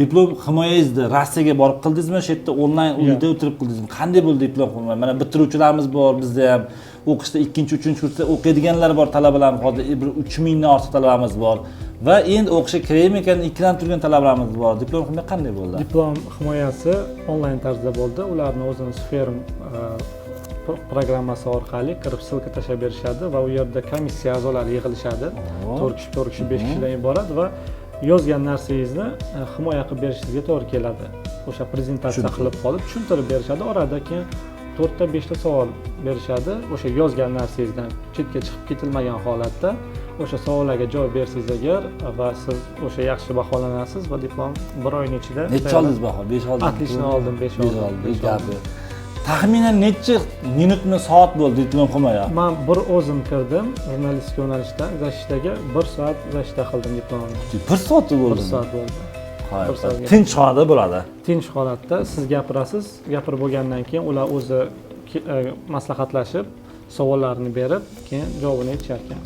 Diplom himoyangizni Rossiyaga borib qildingizmi, shu yerda onlayn uyda o'tirib qildingizmi? Qanday bo'ldi diplom himoya? Mana bitiruvchilarimiz bor, bizda ham o'qishda 2-3 kursda o'qiydiganlar bor, talabalarimiz hozir 3000 dan ortiq talabamiz bor. Va endi o'qishga kiraymi ekan, ikkilanib turgan talabalarimiz bor. Diplom himoya qanday bo'ldi? Diplom himoyasi onlayn tarzda bo'ldi. Ularni o'zini Sferm programmasi orqali kirib silka tashlab berishadi va u yerda komissiya a'zolari yig'ilishadi. 4 kishi, 5 kishidan iborat va yozgan narsangizni himoya qilib berishingizga to'g'ri keladi. O'sha prezentatsiya qilib qolib tushuntirib berishadi. Orada keyin 4 ta 5 ta savol berishadi. O'sha yozgan narsangizdan chetga chiqib ketilmagan holatda o'sha savollarga javob bersangiz agar va siz o'sha yaxshi baholanasiz va diplom 1 oyning ichida. Necha oldingiz baho? 5 oldim. Отлично oldim, 5 oldim. Taxminan necha minutmi, soat bo'ldi diplom himoya? Men bir o'zim kirdim jurnalistika yo'nalishida, Zashishtaga 1 soat Zashishda qildim diplomni. 1 soat bo'ldi. 1 soat bo'ldi. Tinch holatda bo'ladi. Tinch holatda siz gapirasiz, gapirib bo'lgandan keyin ular o'zi maslahatlashib, savollarni berib, keyin javobini aytishar ekan.